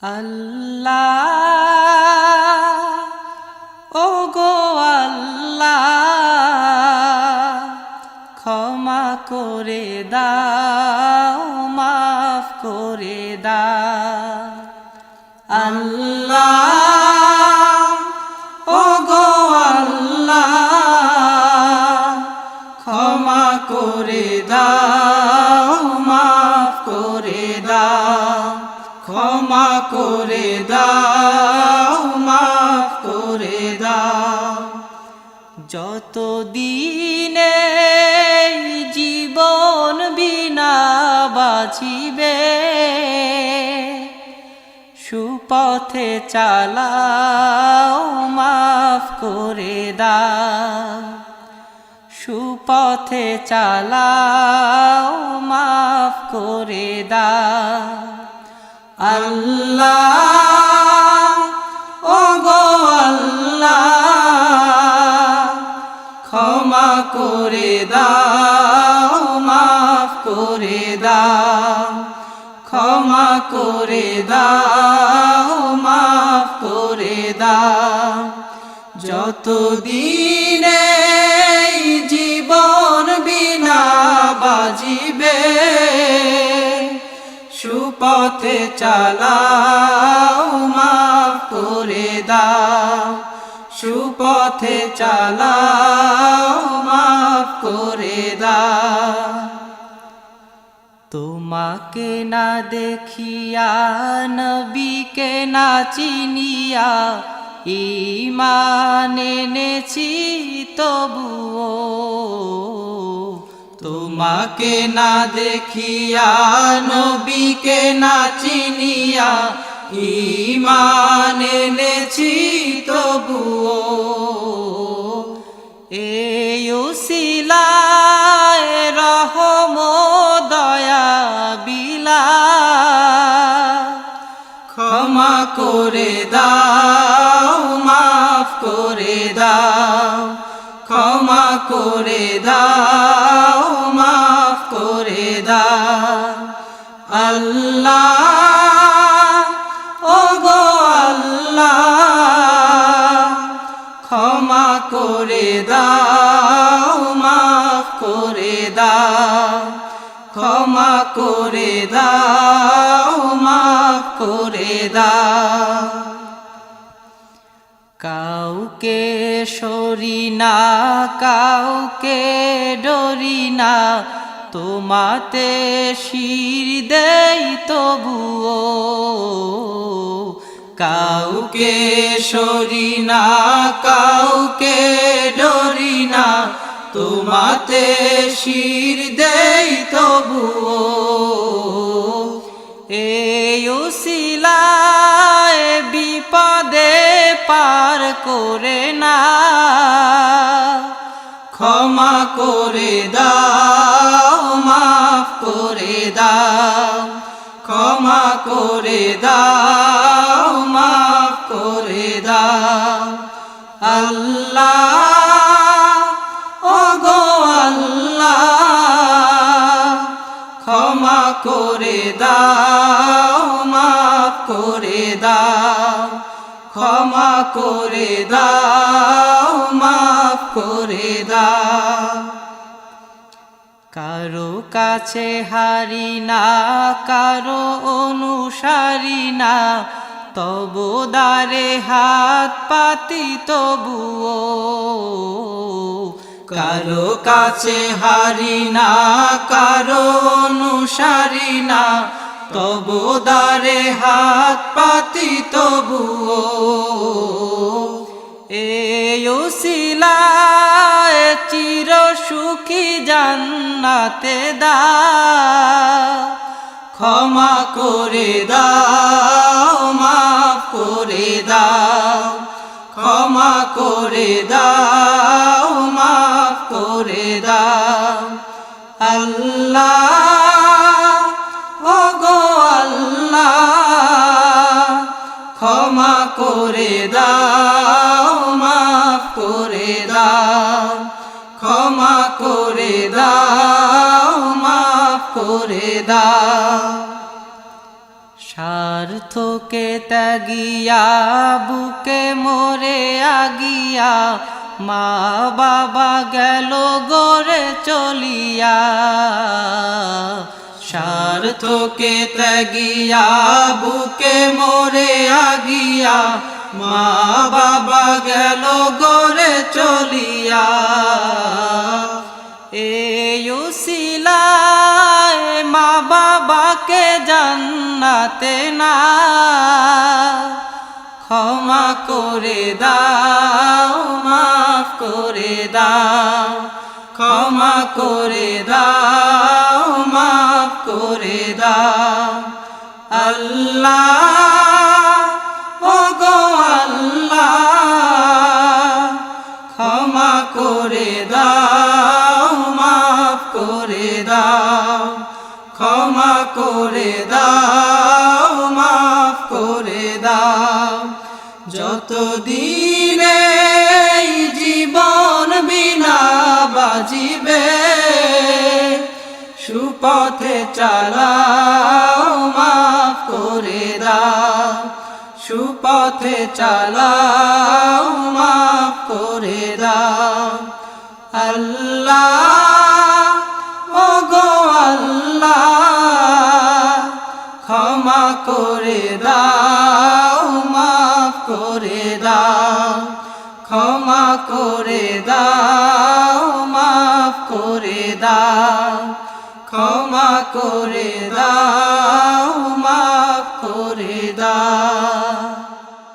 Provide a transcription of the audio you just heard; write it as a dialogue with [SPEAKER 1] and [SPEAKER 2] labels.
[SPEAKER 1] আল্লাহ ও গো আল্লাহ ক্ষমা করে দাও মাফ করে দাও আল্লাহ ও গো আল্লাহ ক্ষমা করে দাও মাফ করে দাও ক্ষমা করে দাও মাফ করে দাও যত দিনে জীবন বিনা বাঁচিবে সুপথে চালাও মাফ করে দাও সুপথে চালাও মাফ করে দাও আল্লাহ ও গো আল্লাহ ক্ষমা করে দাও মাফ করে দাও ক্ষমা করে দাও মাফ করে দাও যত দিনে জীবন বিনা বাজিবে সুপথে চালাও মাফ করে দাও সুপথে চালাও মাফ করে দাও তোমাকে না দেখিয়া নবীকে না চিনিয়া ঈমান এনেছি তবুও তোমাকে না দেখিয়া নবীকে না চিনিয়া ঈমান এনেছি তবুও এই উসিলায় রহম দয়া বিলা ক্ষমা করে দাও মাফ করে দাও ক্ষমা করে দাও মাফ করে দাও আল্লাহ ও গো আল্লাহ ক্ষমা করে দাও মাফ করে দাও ক্ষমা করে দাও মাফ করে দাও কাউকে সরি না কাউকে ডরি না তোমাতে শির দেই তবুও কাউকে সরি না কাউকে ডরি না তোমাতে শির দেই তবুও এই উসিলায় বিপদে পার করে না ক্ষমা করে দাও মাফ করে দাও ক্ষমা করে দাও মাফ করে দাও আল্লাহ ও গো আল্লাহ ক্ষমা করে দাও মাফ করে দাও ক্ষমা করে দাও মাফ করে দাও কারো কাছে হারি না কারো অনুসারী না তবু দ্বারে হাত পাতি তবুও কারো কাছে হারি না কারো অনুসারী না তবু দ্বারে হাত পাতি তবুও এই উসিলায় চির সুখী জান্নাতে দাও ক্ষমা করে দাও মাফ করে দাও ক্ষমা করে দাও মাফ করে দাও আল্লাহ ও গো আল্লাহ ক্ষমা করে দাও মাফ করে দাও ক্ষমা করে দাও মাফ করে দাও স্বার্থকে ত্যাগিয়া বুকে মরে আগিয়া মা বাবা গেল গড়ে চলিয়া স্বার্থকে ত্যাগিয়া বুকে মরে আগিয়া মা বাবা গেল গড়ে চলিয়া এই উসিলায় মা বাবাকে জান্নাতে না ক্ষমা করে দাও মাফ করে দাও ক্ষমা করে দাও মাফ করে দাও আল্লাহ ও গো আল্লাহ ক্ষমা করে দাও মাফ করে দাও ক্ষমা করে দাও মাফ করে দাও যতদিনে জীবন বিনা বাজিবে সুপথে চালাও মাফ করে দাও সুপথে চালাও মাফ করে দাও আল্লাহ ও গো আল্লাহ ক্ষমা করে দাও মাফ করে দাও ক্ষমা করে দাও মাফ করে দাও ক্ষমা করে দাও